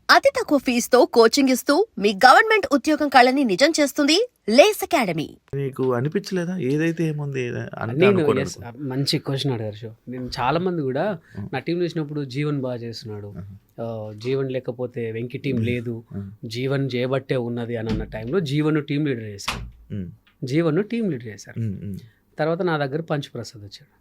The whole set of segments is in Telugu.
అతి తక్కువ ఫీజుతో కోచింగ్ ఇస్తూ మీ గవర్నమెంట్ ఉద్యోగం కళని నిజం చేస్తుంది లేస్ అకాడమీ. నీకు అనిపించలేదా ఏదైతే ఏముంది అంటే నేను అనుకోవడానికి? మంచి క్వశ్చన్ అడిగారు షో. నేను చాలా మంది కూడా నా టీం చూసినప్పుడు జీవన్ బాగా చేస్తున్నాడు, జీవన్ లేకపోతే వెంకి టీం లేదు, జీవన్ చేయబట్టే ఉన్నది అని అన్న టైంలో జీవన్ టీం లీడర్ చేశారు. జీవన్ టీం లీడర్ చేశారు. తర్వాత నా దగ్గర పంచప్రసాద్ వచ్చాడు.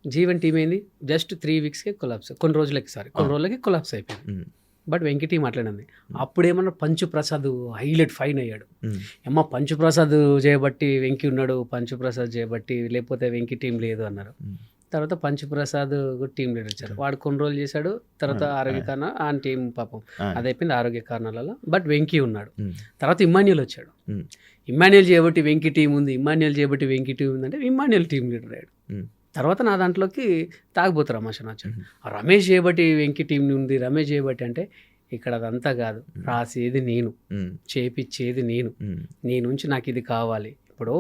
జీవన్ టీం ఏంది జస్ట్ 3 వీక్స్కే కొలాప్స్, కొన్ని రోజులకి కొలాప్స్ అయిపోయింది. బట్ వెంకి టీం అట్లనే. అప్పుడేమన్నా పంచుప్రసాద్ హైలైట్ ఫైన్ అయ్యాడు. అమ్మ పంచుప్రసాద్ చేయబట్టి వెంకి ఉన్నాడు, పంచుప్రసాద్ చేయబట్టి లేకపోతే వెంకి టీం లేదు అన్నారు. తర్వాత పంచుప్రసాద్ టీం లీడర్ వచ్చారు. వాడు కొన్ని రోజులు చేశాడు. తర్వాత ఆరోగ్య కారణాలు ఆ టీం పాపం అదైపోయింది ఆరోగ్య కారణాలలో. బట్ వెంకి ఉన్నాడు. తర్వాత ఇమ్మాన్యుల్ వచ్చాడు. ఇమ్మాన్యుల్ చేయబట్టి వెంకి టీం ఉంది, ఇమ్మాన్యుల్ చేయబట్టి వెంకి టీం ఉంది అంటే ఇమ్మాన్యుల్ టీం లీడర్ అయ్యాడు. తర్వాత నా దాంట్లోకి తాగుబోతు రమేష్ అని వచ్చాడు. రమేష్ చేయబట్టి వెంకి టీం ఉంది, రమేష్ చేయబట్టి అంటే ఇక్కడ అదంతా కాదు, రాసేది నేను, చేపిచ్చేది నేను, నీ నుంచి నాకు ఇది కావాలి, ఇప్పుడు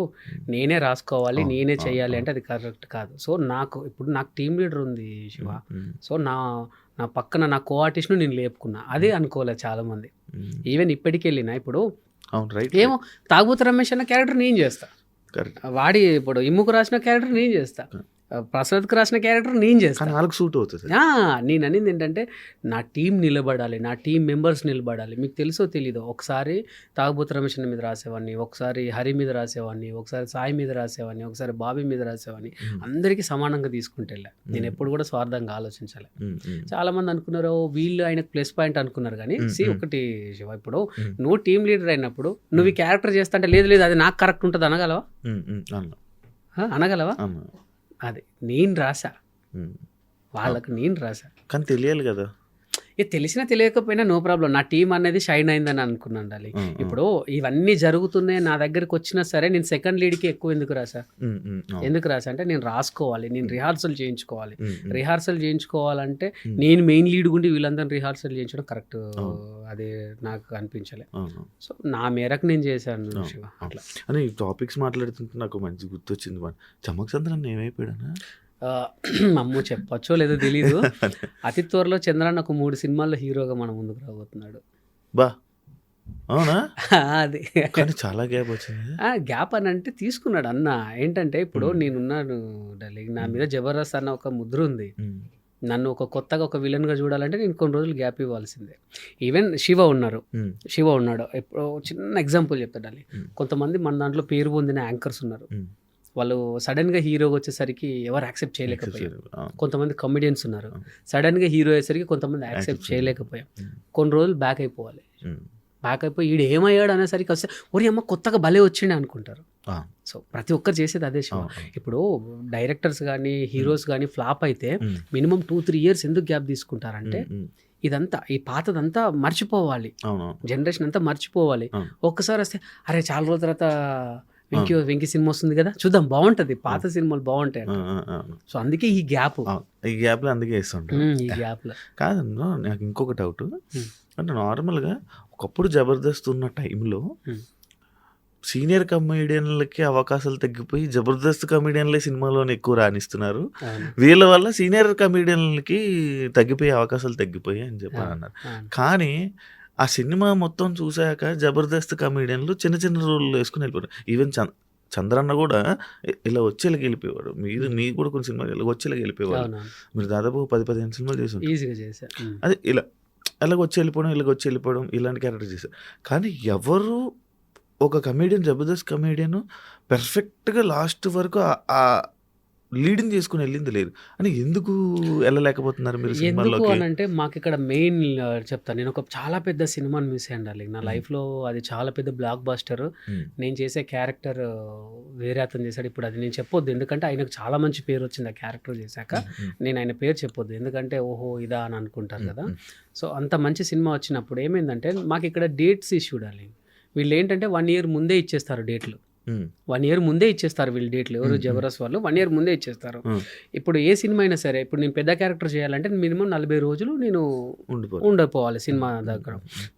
నేనే రాసుకోవాలి, నేనే చేయాలి అంటే అది కరెక్ట్ కాదు. సో నాకు టీం లీడర్ ఉంది శివ. సో నా పక్కన నా కో ఆర్టిస్ట్ను నేను లేపుకున్నా. అదే అనుకోలేదు చాలామంది. ఈవెన్ ఇప్పటికి వెళ్ళినా ఇప్పుడు ఏమో తాగుబోతు రమేష్ అన్న క్యారెక్టర్ నేను చేస్తా, వాడి ఇప్పుడు ఇమ్ముకు రాసిన క్యారెక్టర్ నేను చేస్తా, ప్రసాద్కి రాసిన క్యారెక్టర్ నేను చేస్తాను. వాళ్ళకి సూట్ అవుతుంది. నేను అనేది ఏంటంటే నా టీం నిలబడాలి, నా టీం మెంబర్స్ నిలబడాలి. మీకు తెలుసో తెలీదో ఒకసారి తాగుబోతు రమేష్ మీద రాసేవాడిని, ఒకసారి హరి మీద రాసేవాడిని, ఒకసారి సాయి మీద రాసేవాడిని, ఒకసారి బాబీ మీద రాసేవాడిని. అందరికీ సమానంగా తీసుకుంటే వెళ్ళా. నేను ఎప్పుడు కూడా స్వార్థంగా ఆలోచించాలి. చాలా మంది అనుకున్నారు వీళ్ళు ఆయనకు ప్లస్ పాయింట్ అనుకున్నారు. కానీ ఒకటి శివ, ఇప్పుడు నువ్వు టీం లీడర్ అయినప్పుడు నువ్వు ఈ క్యారెక్టర్ చేస్తా అంటే లేదు అది నాకు కరెక్ట్ ఉంటుంది అనగలవా? అది నేను రాసా, వాళ్ళకు నేను రాసా. కానీ తెలియాలి కదా, తెలిసినా తెలియకపోయినా నో ప్రాబ్లం. నా టీం అనేది షైన్ అయిందని అనుకున్నాను. ఇప్పుడు ఇవన్నీ జరుగుతున్నాయి నా దగ్గరికి వచ్చినా సరే నేను సెకండ్ లీడ్కి ఎక్కువ ఎందుకు రాసా అంటే నేను రాసుకోవాలి, నేను రిహార్సల్ చేయించుకోవాలి. రిహార్సల్ చేయించుకోవాలంటే నేను మెయిన్ లీడ్ గుండి వీళ్ళందరినీ రిహార్సల్ చేయించడం కరెక్ట్, అది నాకు అనిపించలే. సో నా మేరకు నేను చేశాను శివ. అట్లా అని టాపిక్స్ మాట్లాడుతుంటే నాకు మంచి గుర్తొచ్చింది. చమక్ చంద్రన్ ఏమైపోయాడనా? అమ్మో చెప్పచ్చో లేదో తెలీదు. అతి త్వరలో చంద్రన్ ఒక 3 సినిమాల్లో హీరోగా మన ముందుకు రాబోతున్నాడు. బా అవునా? అది చాలా గ్యాప్ వచ్చింది. గ్యాప్ అని అంటే తీసుకున్నాడు అన్న. ఏంటంటే ఇప్పుడు నేనున్నాను డార్లింగ్, నా మీద జబర్దస్త్ అన్న ఒక ముద్ర ఉంది. నన్ను కొత్తగా ఒక విలన్గా చూడాలంటే నేను కొన్ని రోజులు గ్యాప్ ఇవ్వాల్సిందే. ఈవెన్ శివ ఉన్నాడు. ఇప్పుడు చిన్న ఎగ్జాంపుల్ చెప్తాడాలి. కొంతమంది మన దాంట్లో పేరు పొందిన యాంకర్స్ ఉన్నారు. వాళ్ళు సడన్గా హీరోగా వచ్చేసరికి ఎవరు యాక్సెప్ట్ చేయలేకపోయారు. కొంతమంది కమెడియన్స్ ఉన్నారు, సడన్గా హీరో అయ్యేసరికి కొంతమంది యాక్సెప్ట్ చేయలేకపోయాం. కొన్ని రోజులు బ్యాక్ అయిపోవాలి. బ్యాక్ అయిపోయి ఈడు ఏమయ్యాడు అనేసరికి వస్తే ఒరి అమ్మ కొత్తగా భలే వచ్చిండే అనుకుంటారు. సో ప్రతి ఒక్కరు చేసేది అదే శివ. ఇప్పుడు డైరెక్టర్స్ కానీ హీరోస్ కానీ ఫ్లాప్ అయితే మినిమం 2-3 ఇయర్స్ ఎందుకు గ్యాప్ తీసుకుంటారంటే ఇదంతా ఈ పాతదంతా మర్చిపోవాలి, జనరేషన్ అంతా మర్చిపోవాలి. ఒక్కసారి వస్తే అరే చాలా రోజుల తర్వాత వెంకీ సినిమా వస్తుంది కదా చూద్దాం, బాగుంటది, పాత సినిమాలు బాగుంటాయి. సో అందుకే ఈ గ్యాప్ లో అందుకే వేస్తుంటారు. ఈ గ్యాప్ లో కాదన్నా నాకు ఇంకొక డౌట్. అంటే నార్మల్గా ఒకప్పుడు జబర్దస్త్ ఉన్న టైంలో సీనియర్ కమెడియన్లకి అవకాశాలు తగ్గిపోయి జబర్దస్త్ కమెడియన్లే సినిమాలోనే ఎక్కువ రాణిస్తున్నారు. వీళ్ళ వల్ల సీనియర్ కమెడియన్లకి తగ్గిపోయే అవకాశాలు తగ్గిపోయాయి అని చెప్పి అన్నారు. కానీ ఆ సినిమా మొత్తం చూసాక జబర్దస్త్ కమెడియన్లు చిన్న చిన్న రోళ్ళు వేసుకుని వెళ్ళిపోయారు. ఈవెన్ చంద్రన్న కూడా ఇలా వచ్చేలాగా వెళ్ళిపోయేవాడు. మీరు కూడా కొన్ని సినిమాలు ఇలా వచ్చేలాగా వెళ్ళిపోయేవాడు. మీరు దాదాపు 10-15 సినిమాలు చేశారు. అదే ఇలాగ వచ్చి వెళ్ళిపోవడం ఇలాంటి క్యారెక్టర్ చేశారు. కానీ ఎవరు ఒక కమెడియన్ జబర్దస్త్ కమెడియన్ పర్ఫెక్ట్గా లాస్ట్ వరకు ఆ లీడింగ్ చేసుకుని వెళ్ళింది లేదు అని ఎందుకు వెళ్ళలేకపోతున్నారు మీరు సినిమాలోకి? ఎందుకు అని అంటే మాకు ఇక్కడ మెయిన్ చెప్తాను. నేను ఒక చాలా పెద్ద సినిమాని మిస్ అయ్యండి నా లైఫ్లో. అది చాలా పెద్ద బ్లాక్ బాస్టర్. నేను చేసే క్యారెక్టర్ వేరే అతను చేశాడు. ఇప్పుడు అది నేను చెప్పొద్దు, ఎందుకంటే ఆయనకు చాలా మంచి పేరు వచ్చింది ఆ క్యారెక్టర్ చేశాక. నేను ఆయన పేరు చెప్పొద్దు, ఎందుకంటే ఓహో ఇదా అని అనుకుంటారు కదా. సో అంత మంచి సినిమా వచ్చినప్పుడు ఏమైందంటే మాకు ఇక్కడ డేట్స్ ఇష్యూ డార్లింగ్. వీళ్ళు ఏంటంటే 1 year ముందే ఇచ్చేస్తారు డేట్లు. 1 year ముందే ఇచ్చేస్తారు వీళ్ళు డేట్లు. ఎవరు జబర్దస్త్ వాళ్ళు 1 year ముందే ఇచ్చేస్తారు. ఇప్పుడు ఏ సినిమా అయినా సరే, ఇప్పుడు నేను పెద్ద క్యారెక్టర్ చేయాలంటే మినిమం 40 రోజులు నేను ఉండిపోవాలి సినిమా దగ్గర.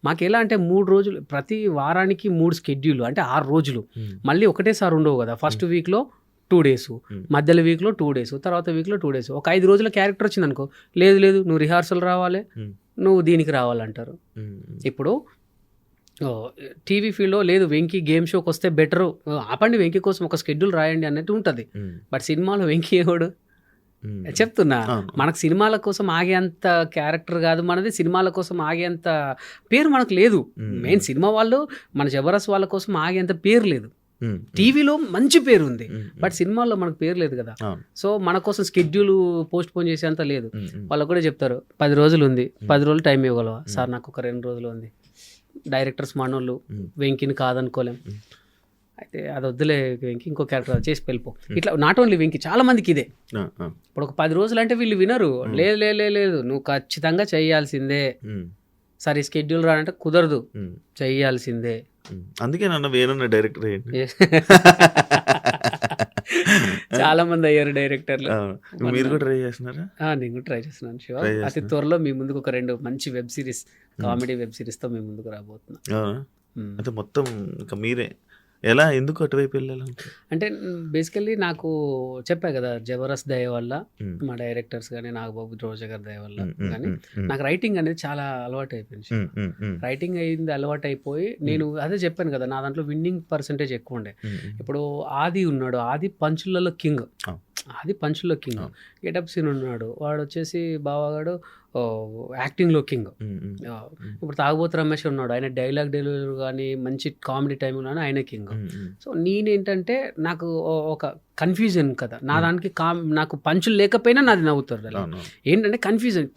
మాకు ఎలా అంటే 3 రోజులు, ప్రతి వారానికి 3 schedule అంటే 6 రోజులు మళ్ళీ ఒకటేసారి ఉండవు కదా. ఫస్ట్ వీక్లో 2 days, మధ్యలో వీక్లో 2 days, తర్వాత వీక్లో 2 days. ఒక 5 రోజుల క్యారెక్టర్ వచ్చింది అనుకో, లేదు నువ్వు రిహార్సల్ రావాలి, నువ్వు దీనికి రావాలంటారు. ఇప్పుడు టీవీ ఫీల్డ్లో లేదు వెంకీ గేమ్ షోకి వస్తే బెటరు, ఆపండి వెంకీ కోసం ఒక షెడ్యూల్ రాయండి అన్నట్టు ఉంటుంది. బట్ సినిమాలో వెంకీ ఎవడు చెప్తున్నా, మనకు సినిమాల కోసం ఆగేంత క్యారెక్టర్ కాదు మనది, సినిమాల కోసం ఆగేంత పేరు మనకు లేదు. మెయిన్ సినిమా వాళ్ళు మన జబర్దస్త్ వాళ్ళ కోసం ఆగేంత పేరు లేదు. టీవీలో మంచి పేరు ఉంది, బట్ సినిమాల్లో మనకు పేరు లేదు కదా. సో మన కోసం షెడ్యూల్ పోస్ట్ పోన్ చేసేంత లేదు. వాళ్ళకు కూడా చెప్తారు 10 రోజులు ఉంది, 10 రోజులు టైం ఇవ్వగలవా సార్, నాకు ఒక 2 రోజులు ఉంది. డైరెక్టర్స్ మనోళ్ళు వెంకీని కాదనుకోలేం, అయితే అది వద్దులే వెంకీ ఇంకో క్యారెక్టర్ చేసి వెళ్ళిపో. ఇట్లా నాట్ ఓన్లీ వెంకీ, చాలా మందికి ఇదే. ఇప్పుడు ఒక 10 రోజులు అంటే వీళ్ళు వినరు, లేదు నువ్వు ఖచ్చితంగా చేయాల్సిందే, సరే షెడ్యూల్ రానంటే కుదరదు, చెయ్యాల్సిందే. అందుకే నన్ను వేరే డైరెక్టర్ అయ్యండి. చాలా మంది అయ్యారు డైరెక్టర్లు. మీరు కూడా ట్రై చేస్తున్నారా? నేను కూడా ట్రై చేస్తున్నాను శివ. అతి త్వరలో మీ ముందుకు ఒక 2 మంచి వెబ్ సిరీస్, కామెడీ వెబ్ సిరీస్తో మీ ముందుకు రాబోతున్నా. అంటే మొత్తం ఇంకా మీరే ఎలా ఎందుకు అటువైపు వెళ్ళాలి అంటే బేసికల్లీ నాకు చెప్పా కదా, జబర్దస్త్ దయ వల్ల, మా డైరెక్టర్స్ కానీ నాగబాబు రోజా గారి దయ వల్ల కానీ నాకు రైటింగ్ అనేది చాలా అలవాటు అయిపోయింది. రైటింగ్ అయింది అలవాటు అయిపోయి నేను అదే చెప్పాను కదా, నా దాంట్లో విన్నింగ్ పర్సంటేజ్ ఎక్కువ ఉండే. ఇప్పుడు ఆది ఉన్నాడు, ఆది పంచులలో కింగ్, ఆది పంచుల్లో కింగ్. గెటప్ సీన్ ఉన్నాడు, వాడు వచ్చేసి బావగాడు యాక్టింగ్లో కింగ్. ఇప్పుడు తాగుబోతు రమేష్ ఉన్నాడు, ఆయన డైలాగ్ డెలివరీ కానీ మంచి కామెడీ టైం కానీ ఆయన కింగ్. సో నేనేంటంటే నాకు ఒక కన్ఫ్యూజన్ కదా, నా దానికి నాకు పంచులు లేకపోయినా నాది నవ్వుతారు. అలా ఏంటంటే కన్ఫ్యూజన్,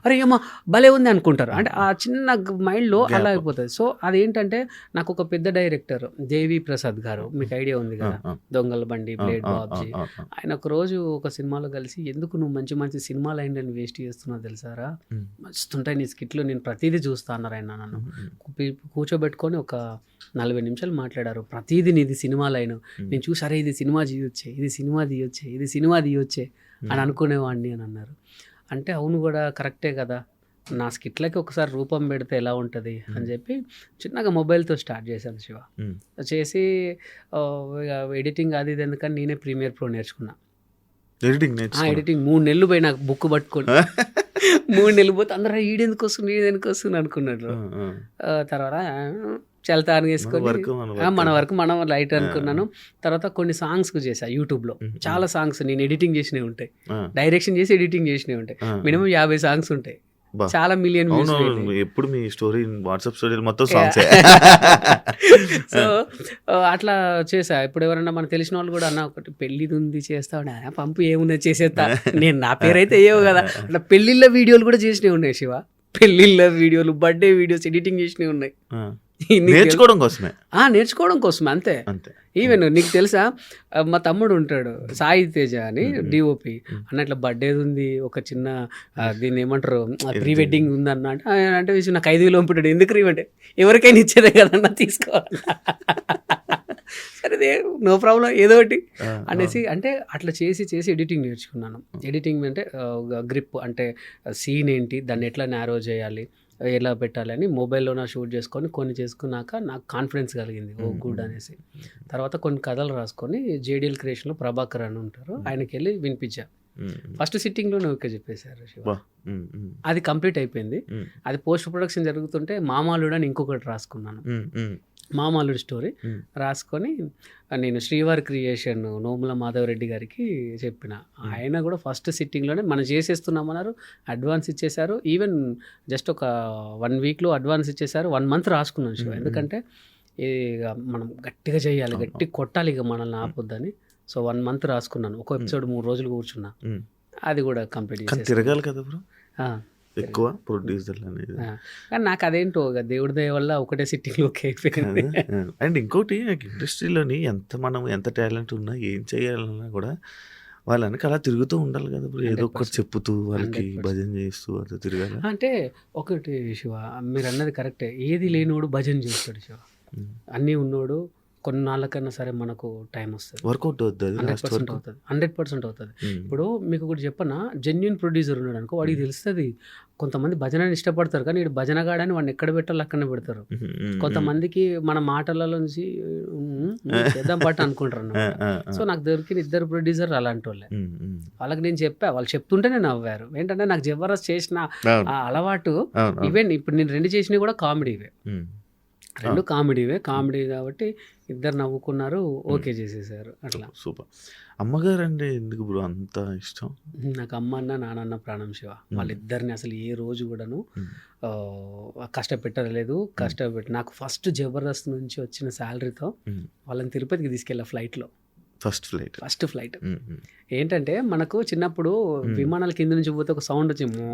అరే ఏమో భలే ఉంది అనుకుంటారు, అంటే ఆ చిన్న మైండ్లో అలా అయిపోతుంది. సో అదేంటంటే నాకు ఒక పెద్ద డైరెక్టర్ దేవి ప్రసాద్ గారు, మీకు ఐడియా ఉంది కదా, దొంగల బండి, బ్లేడ్ బాబ్జీ, ఆయన ఒక రోజు ఒక సినిమాలో కలిసి ఎందుకు నువ్వు మంచి మంచి సినిమాలు అయిందని వేస్ట్ చేస్తున్నావు తెలుసారా, మస్తుంటాయి నీ స్కిట్లు, నేను ప్రతిదీ చూస్తా అన్నారు ఆయన. నన్ను కూర్చోబెట్టుకొని ఒక 40 నిమిషాలు మాట్లాడారు, ప్రతిదీ నీది సినిమా లైన్ నేను చూసి, అరే ఇది సినిమా తీయొచ్చే, ఇది సినిమా తీయొచ్చే, ఇది సినిమా తీయొచ్చే అని అనుకునేవాడిని అని అన్నారు. అంటే అవును కూడా కరెక్టే కదా, నా స్కిట్లకి ఒకసారి రూపం పెడితే ఎలా ఉంటుంది అని చెప్పి చిన్నగా మొబైల్తో స్టార్ట్ చేశాను శివ. చేసి ఎడిటింగ్ అది ఇది ఎందుకని నేనే ప్రీమియర్ ప్రో నేర్చుకున్నా. ఎడిటింగ్ 3 నెలలు పోయి నాకు బుక్ పట్టుకొని 3 నెలలు పోతే అందరూ ఈడెందుకు వస్తుంది అనుకున్నారు. తర్వాత చల్తాను వేసుకొని మన వరకు మనం లైట్ అనుకున్నాను. తర్వాత కొన్ని సాంగ్స్కు చేసా యూట్యూబ్లో, చాలా సాంగ్స్ నేను ఎడిటింగ్ చేసినవి ఉంటాయి, డైరెక్షన్ చేసి ఎడిటింగ్ చేసినవి ఉంటాయి, మినిమం 50 సాంగ్స్ ఉంటాయి, చాలా మిలియన్ వ్యూస్. ఎప్పుడు మీ స్టోరీ వాట్సాప్ స్టోరీ మొత్తం సాంగ్స్. సో అట్లా చేసా. ఇప్పుడు ఎవరన్నా మనకు తెలిసిన వాళ్ళు కూడా అన్న ఒకటి పెళ్ళిది ఉంది చేస్తావు, పంపు ఏమున్నది చేసేస్తా, నేను నా పేరైతే అయ్యేవు కదా. అట్లా పెళ్ళిళ్ళ వీడియోలు కూడా చేసినవి ఉన్నాయి శివ, పెళ్ళిళ్ళ వీడియోలు, బర్త్డే వీడియోస్ ఎడిటింగ్ చేసినవి ఉన్నాయి. నేర్చుకోవడం కోసమే అంతే. ఈవెన్ నీకు తెలుసా, మా తమ్ముడు ఉంటాడు సాయి తేజ అని డిఓపి అన్నట్ల బర్త్డే ఉంది, ఒక చిన్న దీన్ని ఏమంటారు ప్రీ వెడ్డింగ్ ఉంది అన్న అంటే నాకు 5,000 పంపుతాడు. ఎందుకు రీవంటే ఎవరికైనా ఇచ్చేదే కదన్నా, తీసుకోవాలి సరే నో ప్రాబ్లం ఏదో ఒకటి అనేసి. అంటే అట్లా చేసి ఎడిటింగ్ నేర్చుకున్నాను. ఎడిటింగ్ అంటే గ్రిప్ అంటే సీన్ ఏంటి, దాన్ని ఎట్లా నారో చేయాలి, ఎలా పెట్టాలి అని మొబైల్లో నా షూట్ చేసుకొని కొన్ని చేసుకున్నాక నాకు కాన్ఫిడెన్స్ కలిగింది, ఓ గుడ్ అనేసి. తర్వాత కొన్ని కథలు రాసుకొని జేడిఎల్ క్రియేషన్లో ప్రభాకర్ అని ఉంటారు, ఆయనకి వెళ్ళి వినిపించా. ఫస్ట్ సిట్టింగ్లోనే ఓకే చెప్పేశారు శివ. అది కంప్లీట్ అయిపోయింది. అది పోస్ట్ ప్రొడక్షన్ జరుగుతుంటే మామాలుడు అని ఇంకొకటి రాసుకున్నాను, మామాలుడు స్టోరీ రాసుకొని నేను శ్రీవారి క్రియేషన్ నోముల మాధవరెడ్డి గారికి చెప్పిన. ఆయన కూడా ఫస్ట్ సిట్టింగ్లోనే మనం చేసేస్తున్నామన్నారు, అడ్వాన్స్ ఇచ్చేశారు. ఈవెన్ జస్ట్ ఒక 1 వీక్లో అడ్వాన్స్ ఇచ్చేశారు. 1 మంత్ రాసుకున్నాను శివ, ఎందుకంటే మనం గట్టిగా చేయాలి, గట్టి కొట్టాలి, ఇక మనల్ని ఆపొద్దని. సో 1 మంత్ రాసుకున్నాను. ఒక ఎపిసోడ్ 3 రోజులు కూర్చున్నా, అది కూడా కంప్లీట్ చేసి తిరగాలి కదా బ్రో ఎక్కువ ప్రొడ్యూసర్ అనేది. కానీ నాకు అదేంటో దేవుడి దయ వల్ల ఒకటే సిట్టింగ్లో అయిపోయింది. అండ్ ఇంకోటి నాకు ఇండస్ట్రీలోని ఎంత టాలెంట్ ఉన్నా ఏం చేయాలన్నా కూడా వాళ్ళకి అలా తిరుగుతూ ఉండాలి కదా బ్రో, ఏదో ఒకటి చెప్పుతూ వాళ్ళకి భజన చేస్తూ అలా తిరగాలి. అంటే ఒకటి శివ, మీరు అన్నది కరెక్టే, ఏది లేనివాడు భజన చేస్తాడు శివ, అన్నీ ఉన్నోడు కొన్నాళ్ళకైనా సరే మనకు టైం వస్తుంది. వర్కౌట్ అవుద్ది అది 100% లాస్ట్ వరకు. అవుతుంది, 100% అవుతుంది. ఉమ్, ఇప్పుడు మీకు ఒకటి చెప్పనా, జెన్యున్ ప్రొడ్యూసర్ ఉన్నాడు అనుకో, వాడికి తెలుస్తుంది. కొంతమంది భజనని ఇష్టపడతారు, కానీ వీడు భజన గాడని వాడిని ఎక్కడ పెట్టాలో అక్కడనే పెడతారు. ఉమ్, ఉమ్, కొంతమందికి మన మాటలలో నుంచి చేద్దాం పట్టు అనుకుంటారు అన్నమాట. సో నాకు దొరికిన 2 ప్రొడ్యూసర్ అలాంటి వాళ్ళే. ఉమ్, ఉమ్. వాళ్ళకి నేను చెప్పా, వాళ్ళు చెప్తుంటే నేను నవ్వారు. ఏంటంటే నాకు జబర్దస్త్ చేసిన అవును, ఆ అలవాటు, అవును, అవును. ఈవెన్ ఇప్పుడు నేను 2 చేసినవి కూడా కామెడీవే, ఉమ్, 2 కామెడీవే. కామెడీ కాబట్టి 2 నవ్వుకున్నారు, ఓకే చేసేసారు అట్లా. సూపర్. అమ్మగారు అంటే ఎందుకు బ్రో అంత ఇష్టం? నాకు అమ్మ అన్న నాన్న ప్రాణం శివ. వాళ్ళిద్దరిని అసలు ఏ రోజు కూడాను ఉమ్, కష్టపెట్టలేదు. కష్టపెట్టి నాకు ఫస్ట్ జబర్దస్త్ నుంచి వచ్చిన శాలరీతో ఉమ్. వాళ్ళని తిరుపతికి తీసుకెళ్ళా ఫ్లైట్లో. First flight. ఫస్ట్ ఫ్లైట్ ఏంటంటే మనకు చిన్నప్పుడు విమానాల కింద నుంచి పోతే ఒక సౌండ్ వచ్చి మో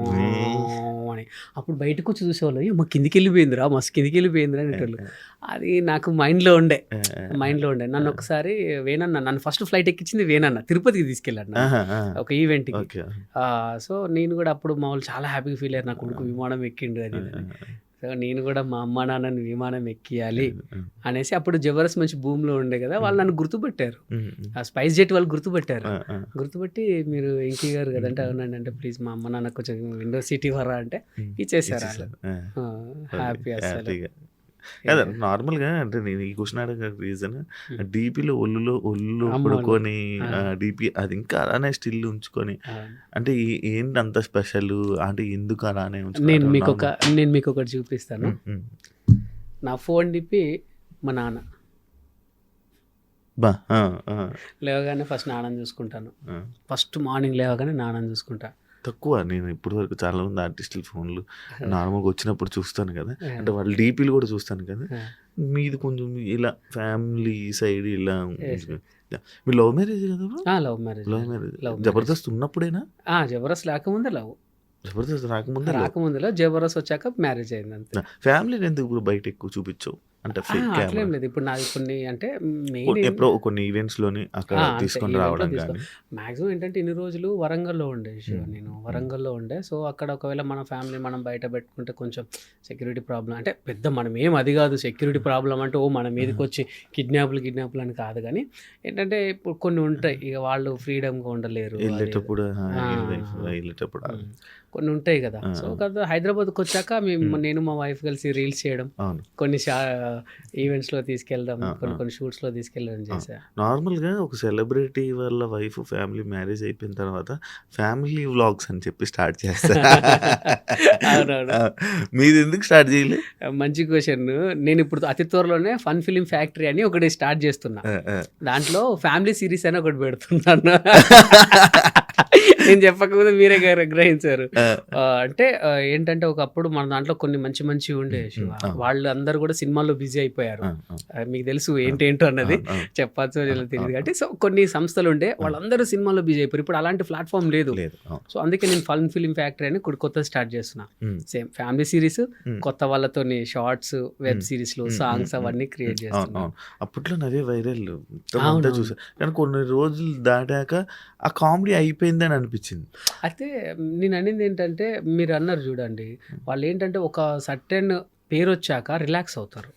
అని, అప్పుడు బయటకు వచ్చి చూసేవాళ్ళు, మా కిందికి వెళ్ళిపోయిందిరా, మస్తు కిందికి వెళ్ళిపోయిందిరా అనేటోళ్ళు. అది నాకు మైండ్లో ఉండే. నన్ను ఒకసారి నన్ను ఫస్ట్ ఫ్లైట్ ఎక్కించింది వేనన్న, తిరుపతికి తీసుకెళ్ళాడు నన్ను ఒక ఈవెంట్కి. ఓకే. సో నేను కూడా అప్పుడు మా వాళ్ళు చాలా హ్యాపీగా ఫీల్ అయ్యారు, నా కొడుకు విమానం ఎక్కిండు అది ఇది అని. సో నేను కూడా మా అమ్మ నాన్నని విమానం ఎక్కియాలి అనేసి, అప్పుడు జబర్దస్త్ మంచి భూమిలో ఉండే కదా, వాళ్ళు నన్ను గుర్తుపెట్టారు. ఆ స్పైస్ జెట్ వాళ్ళు గుర్తుపెట్టారు. గుర్తుపెట్టి మీరు వెంకీ గారు కదంటే అవునండి అంటే, ప్లీజ్ మా అమ్మ నాన్న కొంచెం విండో సీట్ ఇవ్వరా అంటే ఇచ్చేసారు. హ్యాపీ అసలు. అదే నార్మల్గా అంటే నేను ఈ క్వశ్చన్ అడగ రీజన్ డీపీలో ఒళ్ళు పడుకొని డీపీ అది ఇంకా అలానే స్టిల్ ఉంచుకొని అంటే ఏంటి అంత స్పెషల్ అంటే ఎందుకు అలానే నేను మీకు ఒకటి చూపిస్తాను. నా ఫోన్ డిపి మా నాన్న లేవగానే ఫస్ట్ నాన్నని చూసుకుంటాను. ఫస్ట్ మార్నింగ్ లేవగానే నాన్నని చూసుకుంటా. తక్కువ నేను ఇప్పటి వరకు చాలా మంది ఆర్టిస్టుల ఫోన్లు నార్మల్గా వచ్చినప్పుడు చూస్తాను కదా, అంటే వాళ్ళ డీపీలు కూడా చూస్తాను కదా, మీది కొంచెం ఇలా ఫ్యామిలీ సైడ్ ఇలా. మీ లవ్ మ్యారేజ్ కదా? Love marriage. జబర్దస్త్ ఉన్నప్పుడేనా? జబర్దస్త్ లేకముందే లవ్. జబర్దస్త్ రాకముందే జబర్దస్త్ వచ్చాక మ్యారేజ్ అయింది అంతే. ఫ్యామిలీని ఎందుకు బయట ఎక్కువ చూపించవు అంటే? అట్లేం లేదు. ఇప్పుడు నాది కొన్ని అంటే ఎప్పుడో కొన్ని ఈవెంట్స్ లోని అక్కడ తీసుకొని రావడం కానీ. మాక్సిమం ఏంటంటే ఇన్ని రోజులు వరంగల్లో ఉండే నేను వరంగల్లో ఉండే. సో అక్కడ ఒకవేళ మన ఫ్యామిలీ మనం బయట పెట్టుకుంటే కొంచెం సెక్యూరిటీ ప్రాబ్లం, అంటే పెద్ద మనం ఏం అది కాదు సెక్యూరిటీ ప్రాబ్లం అంటే మన మీదకి వచ్చి కిడ్నాపులు అని కాదు, కానీ ఏంటంటే ఇప్పుడు కొన్ని ఉంటాయి, ఇక వాళ్ళు ఫ్రీడమ్గా ఉండలేరు వెళ్ళేటప్పుడు కొన్ని ఉంటాయి కదా. సో కదా హైదరాబాద్కి వచ్చాక నేను మా వైఫ్ కలిసి రీల్స్ చేయడం, కొన్ని ఈవెంట్స్ లో తీసుకెళ్ళడం, కొన్ని షూట్స్ లో తీసుకెళ్ళడం చేశా. నార్మల్ గా ఒక సెలబ్రిటీ వాళ్ళ వైఫ్ ఫ్యామిలీ మ్యారేజ్ అయిపోయిన తర్వాత ఫ్యామిలీ వ్లాగ్స్ అని చెప్పి స్టార్ట్ చేస్తారు. మీది ఎందుకు స్టార్ట్ చేయలేదు? మంచి క్వశ్చన్. నేను ఇప్పుడు అతి త్వరలోనే ఫన్ ఫిలిం ఫ్యాక్టరీ అని ఒకటి స్టార్ట్ చేస్తున్నా. దాంట్లో ఫ్యామిలీ సిరీస్ అని ఒకటి పెడుతున్నాను. నేను చెప్పకముందు మీరే గ్రహించారు. అంటే ఏంటంటే ఒకప్పుడు మన దాంట్లో కొన్ని మంచి ఉండే శివ, వాళ్ళు అందరూ కూడా సినిమాల్లో బిజీ అయిపోయారు. మీకు తెలుసు ఏంటేంటో అన్నది చెప్పచ్చు తెలియదు కాబట్టి. సో కొన్ని సంస్థలు ఉండే వాళ్ళందరూ సినిమాల్లో బిజీ అయిపోయారు. ఇప్పుడు అలాంటి ప్లాట్ఫామ్ లేదు. సో అందుకే నేను ఫన్ ఫిలిం ఫ్యాక్టరీ అని కొత్త స్టార్ట్ చేస్తున్నా. సేమ్ ఫ్యామిలీ సిరీస్, కొత్త వాళ్ళతో షార్ట్స్, వెబ్ సిరీస్లు, సాంగ్స్ అవన్నీ క్రియేట్ చేస్తున్నా. అప్పట్లో నవే వైరల్ చూసా, కానీ కొన్ని రోజులు దాటాక ఆ కామెడీ అయిపోయిందని అనిపించింది. అయితే నేను అనేది ఏంటంటే మీరు అన్నారు చూడండి, వాళ్ళు ఏంటంటే ఒక సర్టెన్ పేరు వచ్చాక రిలాక్స్ అవుతారు.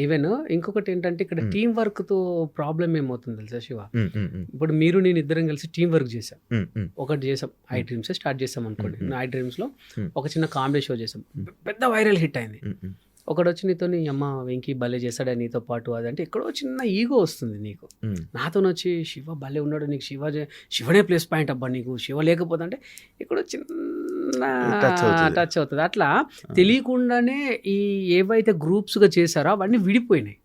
ఈవెన్ ఇంకొకటి ఏంటంటే ఇక్కడ టీం వర్క్ తో ప్రాబ్లం ఏమవుతుంది తెలుసా శివ? ఇప్పుడు మీరు నేను ఇద్దరం కలిసి టీం వర్క్ చేసాం, ఒకటి చేసాం, ఐ డ్రీమ్స్ స్టార్ట్ చేసాం అనుకోండి. ఐ డ్రీమ్స్ లో ఒక చిన్న కామెడీ షో చేసాం, పెద్ద వైరల్ హిట్ అయింది. ఒకటి వచ్చి నీతో అమ్మ వెంకీ భలే చేస్తాడా నీతో పాటు అదంటే ఎక్కడో చిన్న ఈగో వస్తుంది నీకు. నాతో వచ్చి శివ భలే ఉన్నాడు, నీకు శివనే ప్లస్ పాయింట్ అబ్బా, నీకు శివ లేకపోతే అంటే ఎక్కడో చిన్న టచ్ అవుతుంది. అట్లా తెలియకుండానే ఈ ఏవైతే గ్రూప్స్గా చేశారో అవన్నీ విడిపోయినాయి.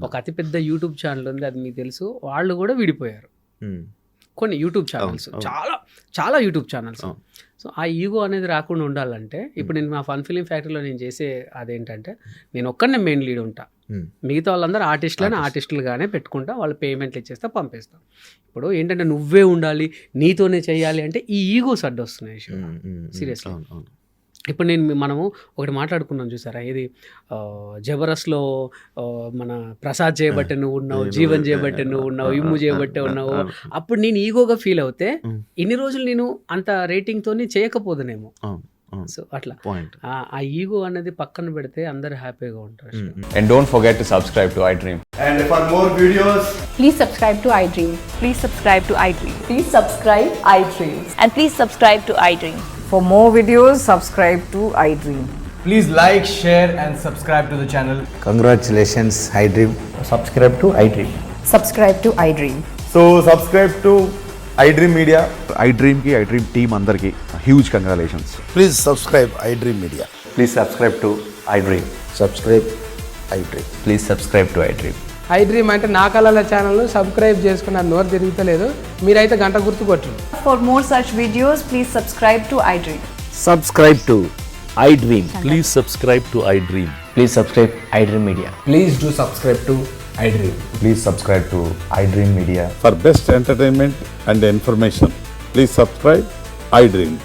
ఒక అతిపెద్ద యూట్యూబ్ ఛానల్ ఉంది, అది మీకు తెలుసు, వాళ్ళు కూడా విడిపోయారు. కొన్ని యూట్యూబ్ ఛానల్స్, చాలా యూట్యూబ్ ఛానల్స్. సో ఆ ఈగో అనేది రాకుండా ఉండాలంటే ఇప్పుడు నేను మా ఫన్ ఫిలిం ఫ్యాక్టరీలో నేను చేసే అదేంటంటే నేను ఒక్కడనే మెయిన్ లీడ్ ఉంటా, మిగతా వాళ్ళందరూ ఆర్టిస్టులుగానే పెట్టుకుంటా, వాళ్ళు పేమెంట్లు ఇచ్చేస్తా పంపిస్తాం. ఇప్పుడు ఏంటంటే నువ్వే ఉండాలి, నీతోనే చేయాలి అంటే ఈ ఈగోస్ అడ్డొస్తున్నాయి సీరియస్లీ. ఇప్పుడు మనము ఒకటి మాట్లాడుకున్నాం చూసారా, ఇది జబర్దస్త్లో మన ప్రసాద్ చేయబట్టే నువ్వు ఉన్నావు, జీవన్ చేయబట్టే నువ్వు ఉన్నావు, ఇమ్ము చేయబట్టే ఉన్నావు. అప్పుడు నేను ఈగోగా ఫీల్ అవుతే ఇన్ని రోజులు నేను అంత రేటింగ్తో చేయకపోదునేమో. సో అట్లా పాయింట్. ఆ ఈగో అనేది పక్కన పెడితే అందరు హ్యాపీగా ఉంటారు. And don't forget to subscribe to iDream. And for more videos, Please subscribe to iDream. Please subscribe to iDream. Please subscribe iDream. And please subscribe to iDream. For more videos, subscribe to iDream. please like, share, and subscribe to the channel. Congratulations, iDream. Subscribe to iDream. Subscribe to iDream. So subscribe to iDream Media. iDream ki iDream team అందరికి huge congratulations. Please subscribe iDream Media. Please subscribe to iDream. Subscribe iDream. Please subscribe to iDream. iDream అంటే నా కళల ఛానల్ సబ్స్క్రైబ్ చేసుకున్న నోరు తిరుగుతలేదు, మీరైతే గంట గుర్తు కొట్టండి. For more such videos, please subscribe to iDream. Subscribe to iDream. Please subscribe to iDream. Please subscribe iDream Media. Please do subscribe to iDream. Please subscribe to iDream Media. For best entertainment and information, please subscribe iDream.